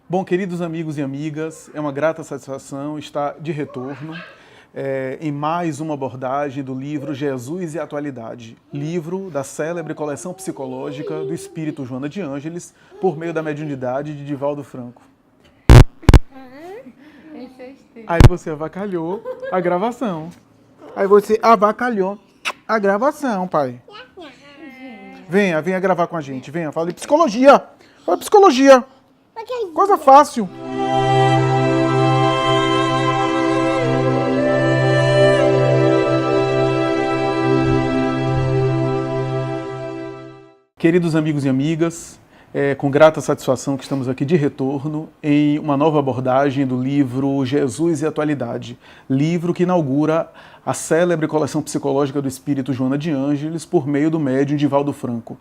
Bom, queridos amigos e amigas, é uma grata satisfação estar de retorno em mais uma abordagem do livro Jesus e a Atualidade, livro da célebre coleção psicológica do espírito Joana de Ângeles, por meio da mediunidade de Divaldo Franco. Aí você avacalhou a gravação. Pai. Venha gravar com a gente. Venha, fala de psicologia. Fala de psicologia. Coisa fácil. Queridos amigos e amigas, com grata satisfação que estamos aqui de retorno em uma nova abordagem do livro Jesus e a Atualidade, livro que inaugura a célebre coleção psicológica do espírito Joana de Ângeles por meio do médium Divaldo Franco.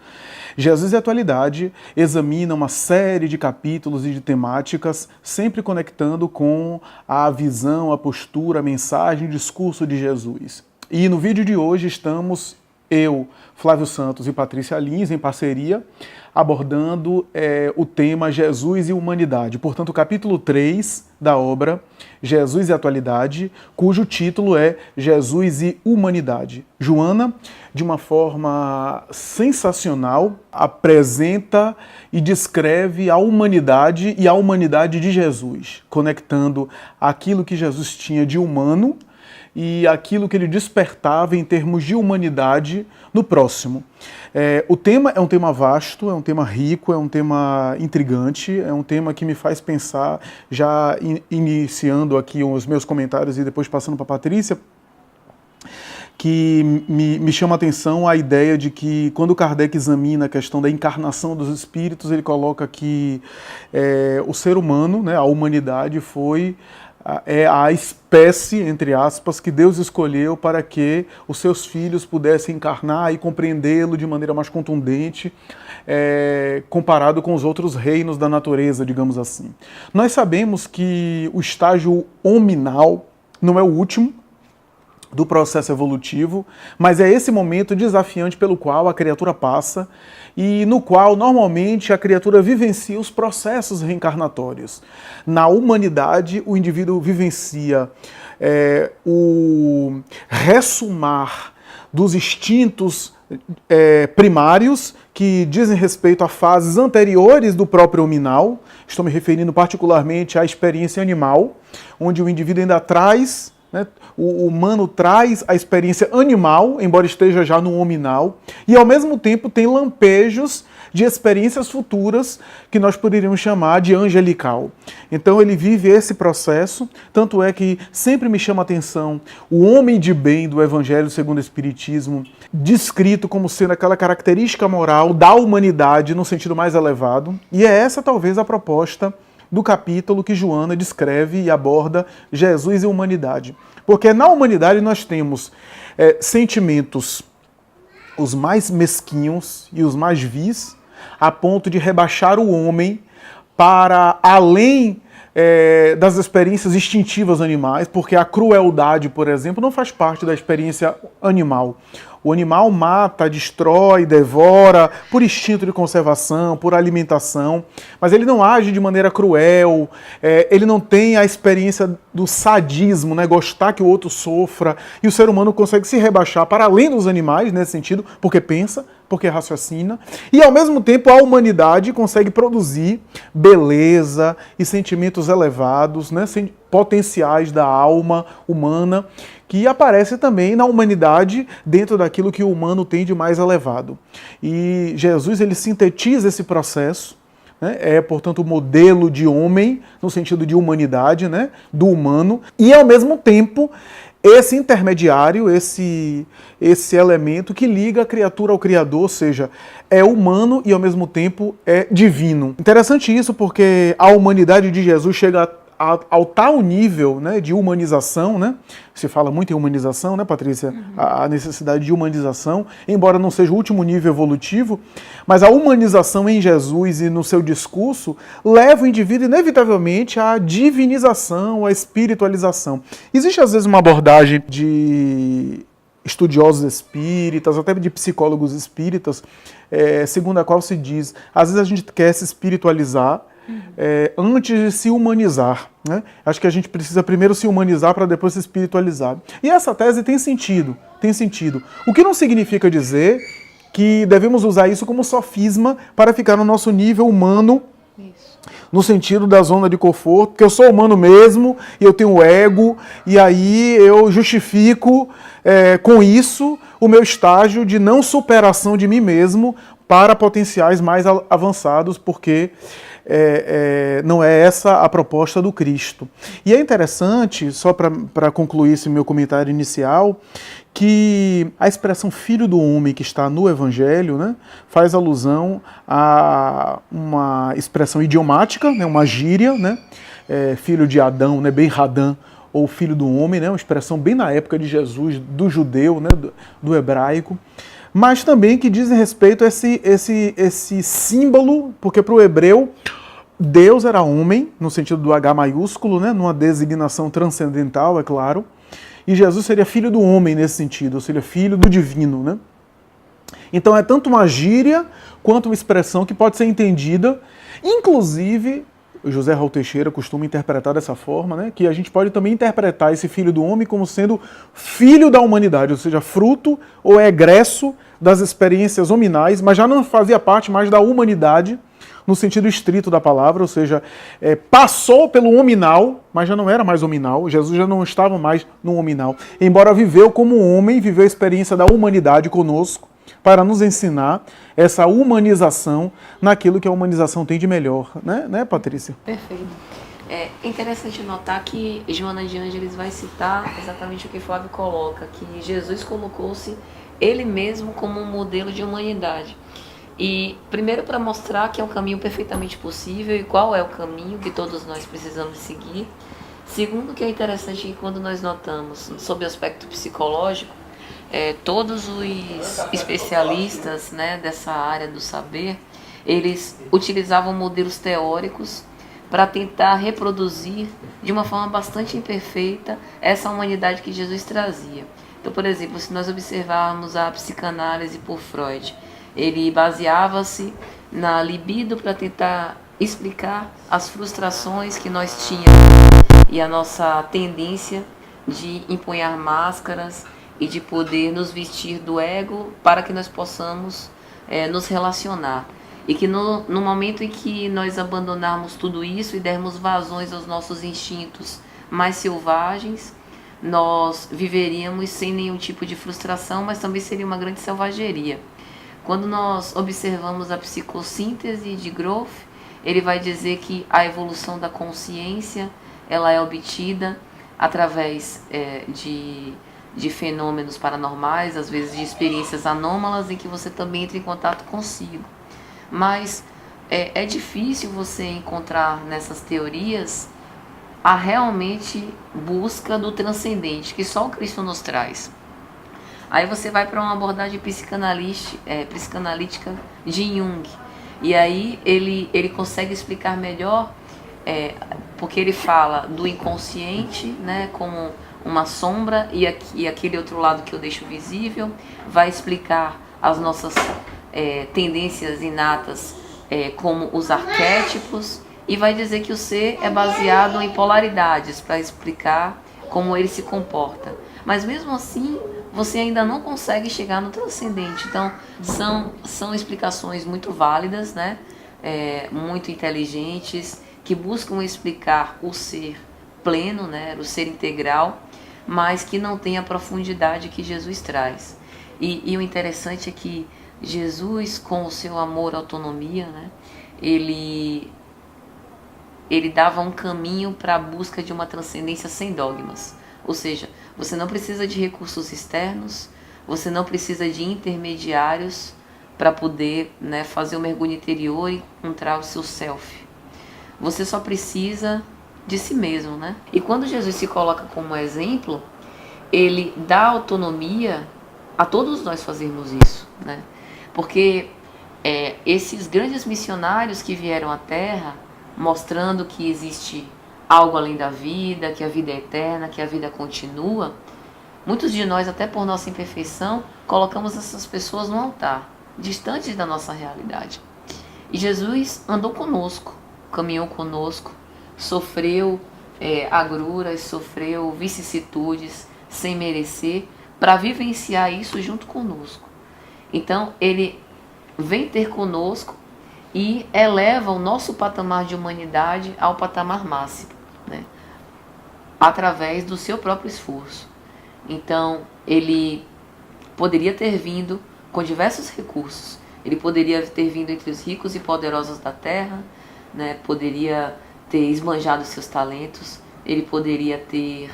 Jesus e a Atualidade examina uma série de capítulos e de temáticas, sempre conectando com a visão, a postura, a mensagem, o discurso de Jesus. E no vídeo de hoje estamos eu, Flávio Santos e Patrícia Lins, em parceria, abordando o tema Jesus e Humanidade. Portanto, o capítulo 3 da obra Jesus e Atualidade, cujo título é Jesus e Humanidade. Joana, de uma forma sensacional, apresenta e descreve a humanidade e a humanidade de Jesus, conectando aquilo que Jesus tinha de humano e aquilo que ele despertava em termos de humanidade no próximo. O tema é um tema vasto, é um tema rico, é um tema intrigante, é um tema que me faz pensar, já iniciando aqui os meus comentários e depois passando para a Patrícia, que me chama a atenção a ideia de que quando Kardec examina a questão da encarnação dos espíritos, ele coloca que o ser humano, né, a humanidade, é a espécie, entre aspas, que Deus escolheu para que os seus filhos pudessem encarnar e compreendê-lo de maneira mais contundente, comparado com os outros reinos da natureza, digamos assim. Nós sabemos que o estágio hominal não é o último do processo evolutivo, mas é esse momento desafiante pelo qual a criatura passa e no qual, normalmente, a criatura vivencia os processos reencarnatórios. Na humanidade, o indivíduo vivencia o ressumar dos instintos primários que dizem respeito a fases anteriores do próprio hominal. Estou me referindo particularmente à experiência animal, onde o indivíduo ainda traz, o humano traz a experiência animal, embora esteja já no hominal, e ao mesmo tempo tem lampejos de experiências futuras que nós poderíamos chamar de angelical. Então ele vive esse processo, tanto é que sempre me chama a atenção o homem de bem do Evangelho segundo o Espiritismo, descrito como sendo aquela característica moral da humanidade no sentido mais elevado, e é essa talvez a proposta do capítulo que Joana descreve e aborda Jesus e Humanidade. Porque na humanidade nós temos sentimentos os mais mesquinhos e os mais vis, a ponto de rebaixar o homem para além das experiências instintivas animais, porque a crueldade, por exemplo, não faz parte da experiência animal. O animal mata, destrói, devora por instinto de conservação, por alimentação, mas ele não age de maneira cruel, ele não tem a experiência do sadismo, gostar que o outro sofra, e o ser humano consegue se rebaixar para além dos animais, nesse sentido, porque pensa, porque raciocina, e ao mesmo tempo a humanidade consegue produzir beleza e sentimentos elevados, potenciais da alma humana, que aparece também na humanidade dentro daquilo que o humano tem de mais elevado. E Jesus, ele sintetiza esse processo, portanto, o modelo de homem, no sentido de humanidade, do humano, e ao mesmo tempo esse intermediário, esse elemento que liga a criatura ao Criador, ou seja, é humano e ao mesmo tempo é divino. Interessante isso porque a humanidade de Jesus chega ao tal nível de humanização, se fala muito em humanização, Patrícia? A necessidade de humanização, embora não seja o último nível evolutivo, mas a humanização em Jesus e no seu discurso leva o indivíduo inevitavelmente à divinização, à espiritualização. Existe às vezes uma abordagem de estudiosos espíritas, até de psicólogos espíritas, segundo a qual se diz, às vezes a gente quer se espiritualizar, antes de se humanizar, né? Acho que a gente precisa primeiro se humanizar para depois se espiritualizar. E essa tese tem sentido, tem sentido. O que não significa dizer que devemos usar isso como sofisma para ficar no nosso nível humano, no sentido da zona de conforto, porque eu sou humano mesmo, e eu tenho ego, e aí eu justifico com isso o meu estágio de não superação de mim mesmo para potenciais mais avançados, porque não é essa a proposta do Cristo. E é interessante, só para concluir esse meu comentário inicial, que a expressão filho do homem que está no Evangelho, né, faz alusão a uma expressão idiomática, né, uma gíria, né, filho de Adão, né, Ben Hadã, ou filho do homem, né, uma expressão bem na época de Jesus, do judeu, né, do hebraico, mas também que dizem respeito a esse símbolo, porque para o hebreu Deus era homem, no sentido do H maiúsculo, né, numa designação transcendental, é claro, e Jesus seria filho do homem nesse sentido, ou seja, filho do divino, né? Então é tanto uma gíria quanto uma expressão que pode ser entendida, inclusive, o José Raul Teixeira costuma interpretar dessa forma, né? Que a gente pode também interpretar esse filho do homem como sendo filho da humanidade, ou seja, fruto ou egresso das experiências hominais, mas já não fazia parte mais da humanidade, no sentido estrito da palavra, ou seja, passou pelo hominal, mas já não era mais hominal, Jesus já não estava mais no hominal, embora viveu como homem, viveu a experiência da humanidade conosco, para nos ensinar essa humanização naquilo que a humanização tem de melhor, né, Patrícia? Perfeito. É interessante notar que Joana de Ângeles vai citar exatamente o que Flávio coloca, que Jesus colocou-se ele mesmo como um modelo de humanidade. E primeiro para mostrar que é um caminho perfeitamente possível e qual é o caminho que todos nós precisamos seguir. Segundo, que é interessante que quando nós notamos sob o aspecto psicológico, todos os especialistas, né, dessa área do saber, eles utilizavam modelos teóricos para tentar reproduzir de uma forma bastante imperfeita essa humanidade que Jesus trazia. Então, por exemplo, se nós observarmos a psicanálise por Freud, ele baseava-se na libido para tentar explicar as frustrações que nós tínhamos e a nossa tendência de empunhar máscaras e de poder nos vestir do ego para que nós possamos nos relacionar. E que no momento em que nós abandonarmos tudo isso e dermos vazões aos nossos instintos mais selvagens, nós viveríamos sem nenhum tipo de frustração, mas também seria uma grande selvageria. Quando nós observamos a psicossíntese de Grof, ele vai dizer que a evolução da consciência ela é obtida através de fenômenos paranormais, às vezes de experiências anômalas em que você também entra em contato consigo. Mas é difícil você encontrar nessas teorias a realmente busca do transcendente, que só o Cristo nos traz. Aí você vai para uma abordagem psicanalítica de Jung. E aí ele consegue explicar melhor, porque ele fala do inconsciente, né, como uma sombra, e aquele outro lado que eu deixo visível, vai explicar as nossas tendências inatas, como os arquétipos, e vai dizer que o ser é baseado em polaridades, para explicar como ele se comporta. Mas mesmo assim, você ainda não consegue chegar no transcendente. Então, são explicações muito válidas, né? Muito inteligentes, que buscam explicar o ser pleno, né? O ser integral, mas que não tem a profundidade que Jesus traz. E o interessante é que Jesus, com o seu amor à autonomia, né? Ele dava um caminho para a busca de uma transcendência sem dogmas. Ou seja, você não precisa de recursos externos, você não precisa de intermediários para poder, né, fazer o mergulho interior e encontrar o seu self. Você só precisa de si mesmo, né? E quando Jesus se coloca como exemplo, ele dá autonomia a todos nós fazermos isso, né? Porque esses grandes missionários que vieram à Terra, mostrando que existe algo além da vida, que a vida é eterna, que a vida continua, muitos de nós, até por nossa imperfeição, colocamos essas pessoas no altar, distantes da nossa realidade. E Jesus andou conosco, caminhou conosco, sofreu agruras, sofreu vicissitudes sem merecer, para vivenciar isso junto conosco. Então, ele vem ter conosco e eleva o nosso patamar de humanidade ao patamar máximo, né? Através do seu próprio esforço. Então, ele poderia ter vindo com diversos recursos. Ele poderia ter vindo entre os ricos e poderosos da terra, né? Poderia ter esbanjado seus talentos, ele poderia ter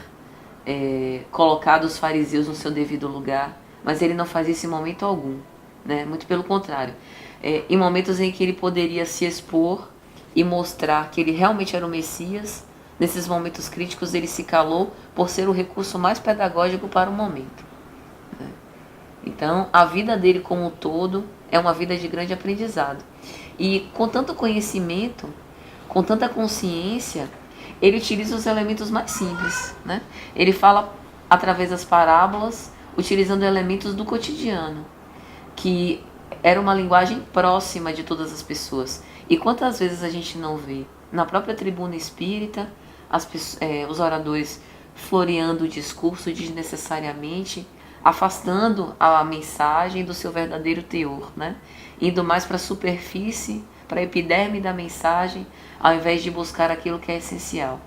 colocado os fariseus no seu devido lugar, mas ele não faz isso em momento algum, né? Muito pelo contrário. Em momentos em que ele poderia se expor e mostrar que ele realmente era o Messias, nesses momentos críticos ele se calou por ser o recurso mais pedagógico para o momento, né? Então, a vida dele como um todo é uma vida de grande aprendizado. E com tanto conhecimento, com tanta consciência, ele utiliza os elementos mais simples, né? Ele fala através das parábolas, utilizando elementos do cotidiano, que era uma linguagem próxima de todas as pessoas. E quantas vezes a gente não vê na própria tribuna espírita os oradores floreando o discurso desnecessariamente, afastando a mensagem do seu verdadeiro teor, né? Indo mais para a superfície, para a epiderme da mensagem, ao invés de buscar aquilo que é essencial.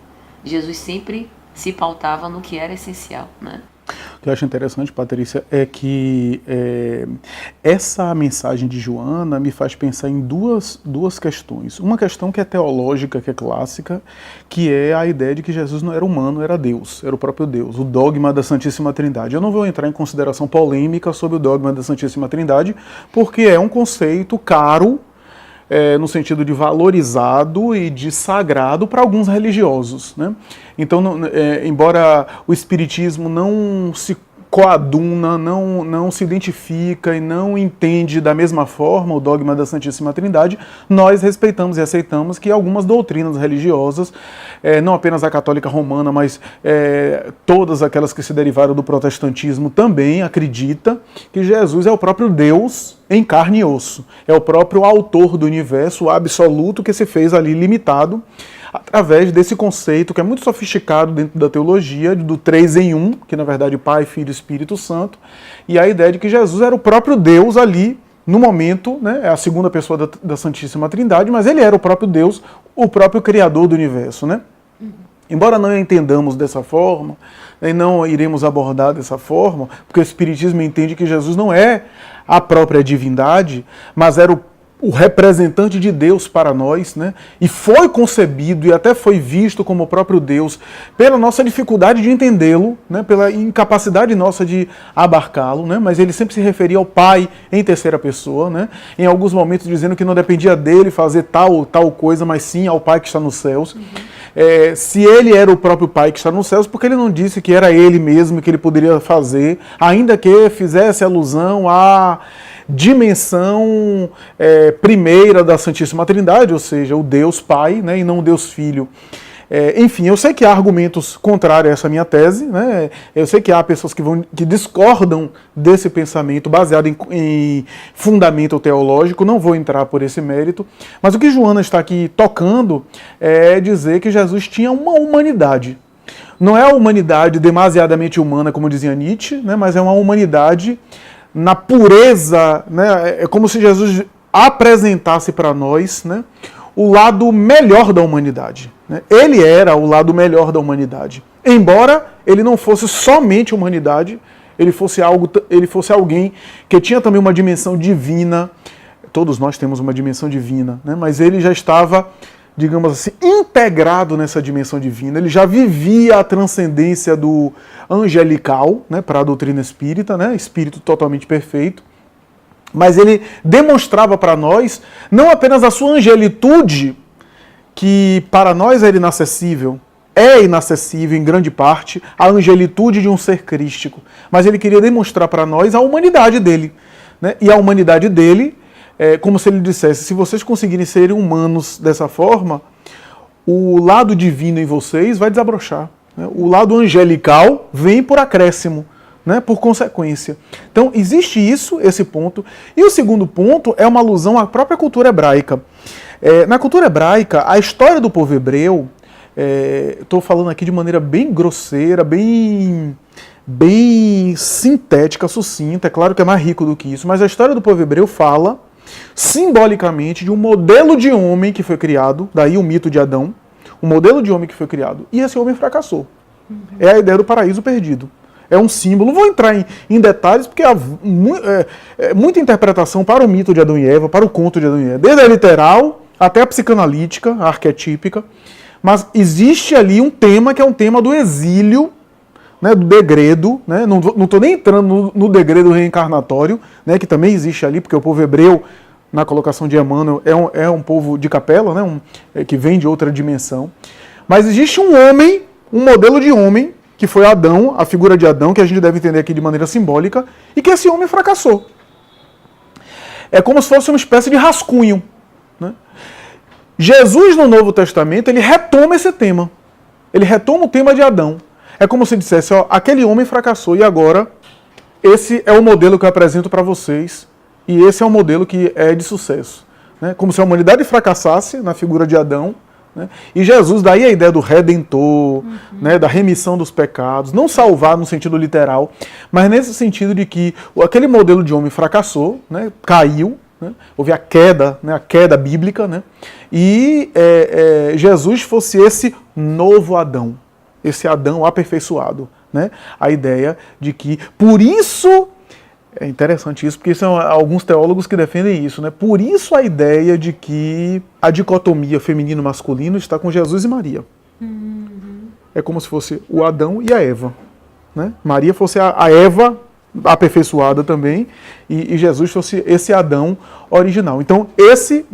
Jesus sempre se pautava no que era essencial, né? O que eu acho interessante, Patrícia, é que essa mensagem de Joana me faz pensar em duas questões. Uma questão que é teológica, que é clássica, que é a ideia de que Jesus não era humano, era Deus, era o próprio Deus, o dogma da Santíssima Trindade. Eu não vou entrar em consideração polêmica sobre o dogma da Santíssima Trindade, porque é um conceito caro, no sentido de valorizado e de sagrado para alguns religiosos, né? Então, embora o Espiritismo não se coaduna, não se identifica e não entende da mesma forma o dogma da Santíssima Trindade, nós respeitamos e aceitamos que algumas doutrinas religiosas, não apenas a católica romana, mas todas aquelas que se derivaram do protestantismo também acredita que Jesus é o próprio Deus em carne e osso. É o próprio autor do universo, o absoluto, que se fez ali limitado através desse conceito que é muito sofisticado dentro da teologia, do 3 em 1, que na verdade Pai, Filho e Espírito Santo, e a ideia de que Jesus era o próprio Deus ali, no momento, né, é a segunda pessoa da Santíssima Trindade, mas ele era o próprio Deus, o próprio Criador do universo, né? Embora não entendamos dessa forma, e não iremos abordar dessa forma, porque o Espiritismo entende que Jesus não é a própria divindade, mas era o representante de Deus para nós, né? E foi concebido e até foi visto como o próprio Deus pela nossa dificuldade de entendê-lo, né? Pela incapacidade nossa de abarcá-lo, né? Mas ele sempre se referia ao Pai em terceira pessoa, né? Em alguns momentos dizendo que não dependia dele fazer tal coisa, mas sim ao Pai que está nos céus. Se ele era o próprio Pai que está nos céus, porque ele não disse que era ele mesmo que ele poderia fazer, ainda que fizesse alusão à dimensão primeira da Santíssima Trindade, ou seja, o Deus Pai, né, e não o Deus Filho. Enfim, eu sei que há argumentos contrários a essa minha tese, né? Eu sei que há pessoas que discordam desse pensamento baseado em fundamento teológico, não vou entrar por esse mérito, mas o que Joana está aqui tocando é dizer que Jesus tinha uma humanidade. Não é a humanidade demasiadamente humana, como dizia Nietzsche, né? Mas é uma humanidade na pureza, né? É como se Jesus apresentasse para nós, né, o lado melhor da humanidade, né? Ele era o lado melhor da humanidade. Embora ele não fosse somente humanidade, ele fosse alguém que tinha também uma dimensão divina. Todos nós temos uma dimensão divina, né? Mas ele já estava, digamos assim, integrado nessa dimensão divina. Ele já vivia a transcendência do angelical, né, para a doutrina espírita, né, espírito totalmente perfeito. Mas ele demonstrava para nós não apenas a sua angelitude, que para nós era inacessível, é inacessível em grande parte, a angelitude de um ser crístico, mas ele queria demonstrar para nós a humanidade dele, né? E a humanidade dele, como se ele dissesse, se vocês conseguirem ser humanos dessa forma, o lado divino em vocês vai desabrochar, né? O lado angelical vem por acréscimo, né, por consequência. Então, existe esse ponto. E o segundo ponto é uma alusão à própria cultura hebraica. Na cultura hebraica, a história do povo hebreu, estou falando aqui de maneira bem grosseira, bem sintética, sucinta, é claro que é mais rico do que isso, mas a história do povo hebreu fala simbolicamente de um modelo de homem que foi criado, daí o mito de Adão, um modelo de homem que foi criado, e esse homem fracassou. É a ideia do paraíso perdido. É um símbolo. Não vou entrar em detalhes, porque há muita interpretação para o mito de Adão e Eva, para o conto de Adão e Eva, desde a literal até a psicanalítica, a arquetípica, mas existe ali um tema que é um tema do exílio, né, do degredo, né, não estou nem entrando no degredo reencarnatório, né, que também existe ali, porque o povo hebreu, na colocação de Emmanuel, é um povo de capela, né, que vem de outra dimensão. Mas existe um homem, um modelo de homem, que foi Adão, a figura de Adão, que a gente deve entender aqui de maneira simbólica, e que esse homem fracassou. É como se fosse uma espécie de rascunho, né? Jesus, no Novo Testamento, ele retoma esse tema. Ele retoma o tema de Adão. É como se dissesse, ó, aquele homem fracassou e agora esse é o modelo que eu apresento para vocês e esse é o modelo que é de sucesso. Né? Como se a humanidade fracassasse na figura de Adão, né? E Jesus, daí a ideia do redentor, né, da remissão dos pecados, não salvar no sentido literal, mas nesse sentido de que aquele modelo de homem fracassou, né, caiu, né, houve a queda bíblica, né, e Jesus fosse esse novo Adão, esse Adão aperfeiçoado. Né, a ideia de que, por isso, é interessante isso, porque são alguns teólogos que defendem isso, né? Por isso a ideia de que a dicotomia feminino-masculino está com Jesus e Maria. É como se fosse o Adão e a Eva. Né? Maria fosse a Eva aperfeiçoada também, e Jesus fosse esse Adão original. Então, esse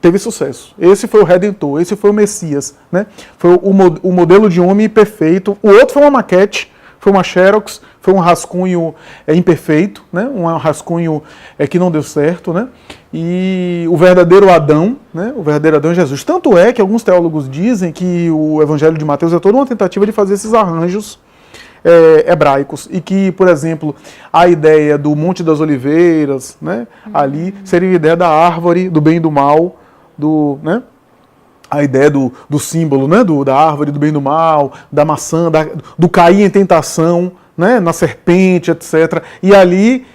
teve sucesso. Esse foi o Redentor, esse foi o Messias. Né? Foi o modelo de homem perfeito. O outro foi uma maquete, foi uma xerox, foi um rascunho imperfeito, né? Um rascunho que não deu certo, né? E o verdadeiro Adão, né? O verdadeiro Adão é Jesus. Tanto é que alguns teólogos dizem que o Evangelho de Mateus é toda uma tentativa de fazer esses arranjos hebraicos e que, por exemplo, a ideia do Monte das Oliveiras, né? Ali seria a ideia da árvore, do bem e do mal, né? A ideia do símbolo, né? Da árvore do bem e do mal, da maçã, do cair em tentação, né? Na serpente, etc. E ali,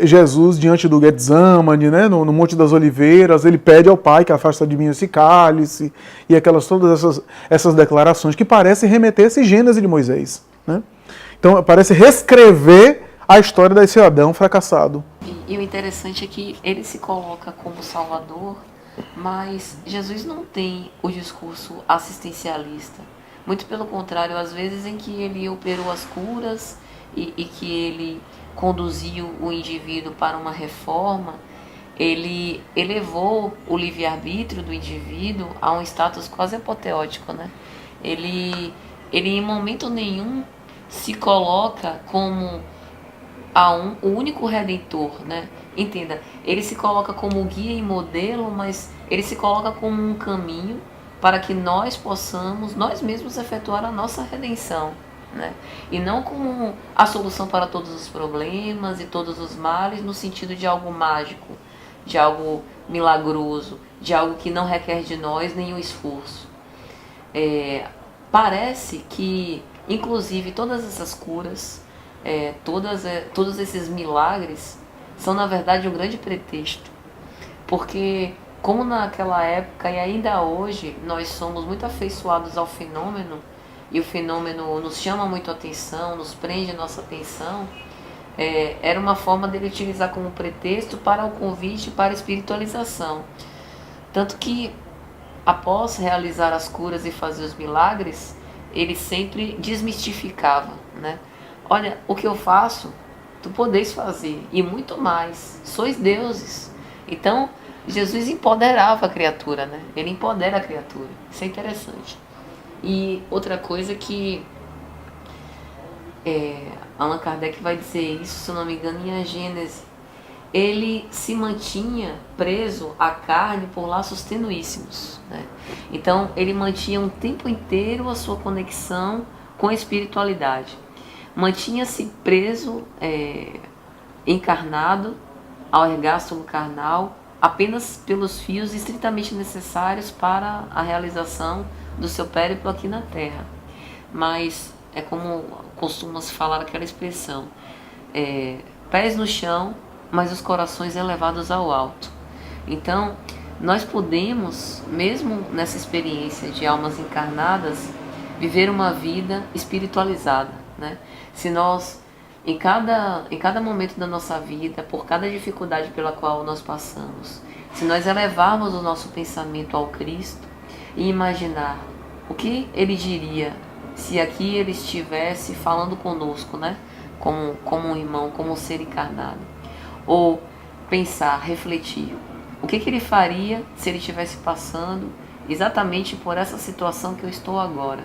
Jesus, diante do Getsemane, né? No Monte das Oliveiras, ele pede ao Pai que afasta de mim esse cálice, e todas essas declarações que parecem remeter a esse Gênesis de Moisés. Né? Então, parece reescrever a história desse Adão fracassado. E o interessante é que ele se coloca como Salvador, mas Jesus não tem o discurso assistencialista. Muito pelo contrário, às vezes em que ele operou as curas e que ele conduziu o indivíduo para uma reforma, ele elevou o livre-arbítrio do indivíduo a um status quase apoteótico. Né? Ele em momento nenhum se coloca como o único redentor, né? Entenda, ele se coloca como guia e modelo, mas ele se coloca como um caminho para que nós possamos, nós mesmos, efetuar a nossa redenção, né? E não como a solução para todos os problemas e todos os males, no sentido de algo mágico, de algo milagroso, de algo que não requer de nós nenhum esforço. Parece que, inclusive, todas essas curas, todos esses milagres são, na verdade, um grande pretexto. Porque, como naquela época e ainda hoje, nós somos muito afeiçoados ao fenômeno, e o fenômeno nos chama muito a atenção, nos prende nossa atenção, era uma forma dele utilizar como pretexto para o convite para a espiritualização. Tanto que, após realizar as curas e fazer os milagres, ele sempre desmistificava, né? Olha, o que eu faço, tu podeis fazer, e muito mais. Sois deuses. Então, Jesus empoderava a criatura, né? Ele empodera a criatura. Isso é interessante. E outra coisa que Allan Kardec vai dizer isso, se eu não me engano, em A Gênese. Ele se mantinha preso à carne por laços tenuíssimos, né? Então, ele mantinha um tempo inteiro a sua conexão com a espiritualidade. Mantinha-se preso, encarnado, ao ergástulo carnal, apenas pelos fios estritamente necessários para a realização do seu périplo aqui na Terra. Mas é como costuma-se falar aquela expressão, pés no chão, mas os corações elevados ao alto. Então, nós podemos, mesmo nessa experiência de almas encarnadas, viver uma vida espiritualizada, né? Se nós, em cada momento da nossa vida, por cada dificuldade pela qual nós passamos, se nós elevarmos o nosso pensamento ao Cristo e imaginar o que Ele diria se aqui Ele estivesse falando conosco, né? Como um irmão, como um ser encarnado. Ou pensar, refletir, o que Ele faria se Ele estivesse passando exatamente por essa situação que eu estou agora.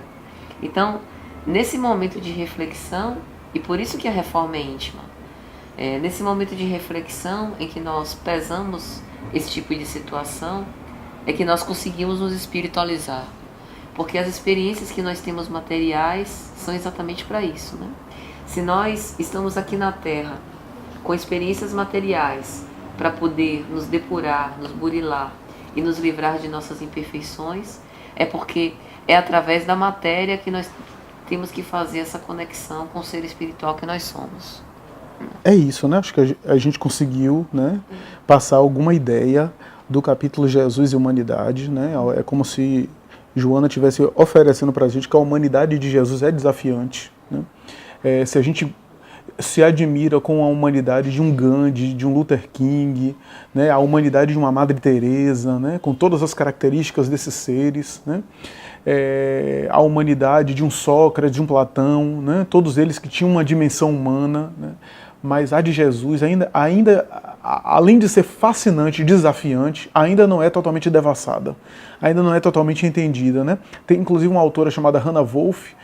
Então, nesse momento de reflexão, e por isso que a reforma é íntima, nesse momento de reflexão em que nós pesamos esse tipo de situação, é que nós conseguimos nos espiritualizar. Porque as experiências que nós temos materiais são exatamente para isso, né? Se nós estamos aqui na Terra com experiências materiais para poder nos depurar, nos burilar e nos livrar de nossas imperfeições, é porque é através da matéria que nós temos que fazer essa conexão com o ser espiritual que nós somos. É isso, né? Acho que a gente conseguiu, né, passar alguma ideia do capítulo Jesus e Humanidade, né? É como se Joana estivesse oferecendo para a gente que a humanidade de Jesus é desafiante, né? Se a gente se admira com a humanidade de um Gandhi, de um Luther King, né, a humanidade de uma Madre Teresa, né, com todas as características desses seres, né, a humanidade de um Sócrates, de um Platão, né, todos eles que tinham uma dimensão humana, né, mas a de Jesus, ainda, além de ser fascinante e desafiante, ainda não é totalmente devassada, ainda não é totalmente entendida, né? Tem inclusive uma autora chamada Hannah Wolff,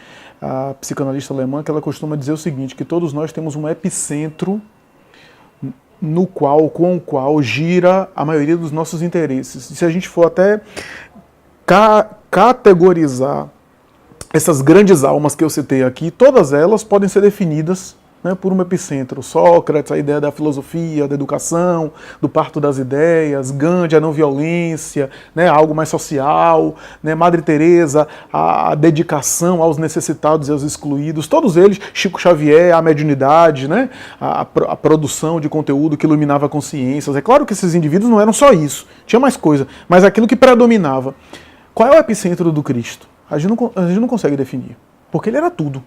a psicanalista alemã, que ela costuma dizer o seguinte, que todos nós temos um epicentro com o qual gira a maioria dos nossos interesses. E se a gente for até categorizar essas grandes almas que eu citei aqui, todas elas podem ser definidas, né, por um epicentro. Sócrates, a ideia da filosofia, da educação, do parto das ideias, Gandhi, a não violência, né, algo mais social, né, Madre Teresa, a dedicação aos necessitados e aos excluídos, todos eles, Chico Xavier, a mediunidade, né, a produção de conteúdo que iluminava consciências. É claro que esses indivíduos não eram só isso, tinha mais coisa, mas aquilo que predominava. Qual é o epicentro do Cristo? A gente não consegue definir, porque ele era tudo.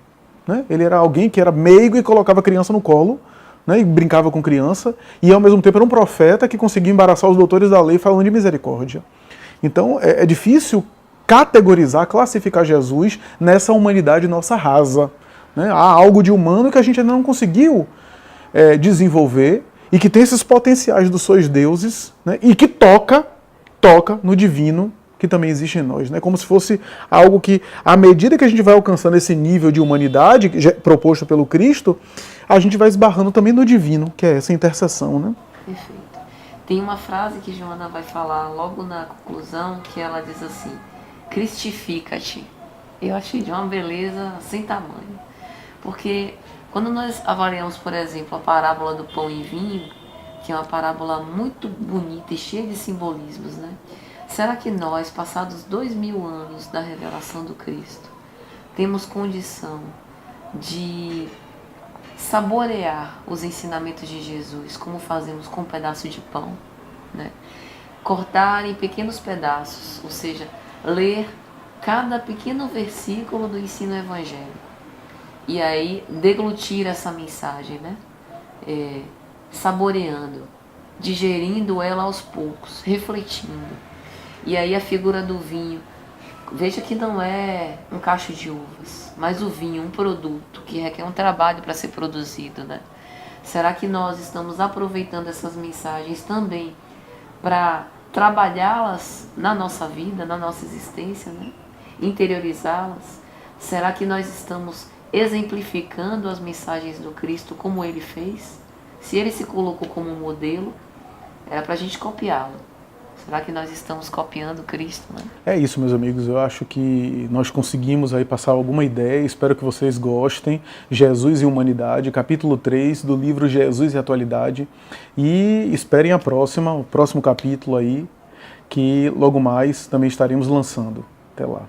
Né? Ele era alguém que era meigo e colocava a criança no colo, né, e brincava com criança, e ao mesmo tempo era um profeta que conseguia embaraçar os doutores da lei falando de misericórdia. Então é difícil categorizar, classificar Jesus nessa humanidade nossa rasa. Né? Há algo de humano que a gente ainda não conseguiu desenvolver e que tem esses potenciais dos sois deuses, né, e que toca no divino que também existe em nós, né? Como se fosse algo que, à medida que a gente vai alcançando esse nível de humanidade proposto pelo Cristo, a gente vai esbarrando também no divino, que é essa intercessão, né? Perfeito. Tem uma frase que Joana vai falar logo na conclusão, que ela diz assim, cristifica-te. Eu achei de uma beleza sem tamanho. Porque quando nós avaliamos, por exemplo, a parábola do pão e vinho, que é uma parábola muito bonita e cheia de simbolismos, né? Será que nós, passados 2000 anos da revelação do Cristo, temos condição de saborear os ensinamentos de Jesus, como fazemos com um pedaço de pão, né? Cortar em pequenos pedaços, ou seja, ler cada pequeno versículo do ensino evangélico e aí deglutir essa mensagem, né? Saboreando, digerindo ela aos poucos, refletindo. E aí a figura do vinho, veja que não é um cacho de uvas, mas o vinho, um produto que requer um trabalho para ser produzido, né? Será que nós estamos aproveitando essas mensagens também para trabalhá-las na nossa vida, na nossa existência, né? Interiorizá-las? Será que nós estamos exemplificando as mensagens do Cristo como Ele fez? Se Ele se colocou como modelo, era para a gente copiá-lo. Será que nós estamos copiando Cristo, né? É isso, meus amigos. Eu acho que nós conseguimos aí passar alguma ideia. Espero que vocês gostem. Jesus e Humanidade, capítulo 3 do livro Jesus e Atualidade. E esperem o próximo capítulo aí, que logo mais também estaremos lançando. Até lá.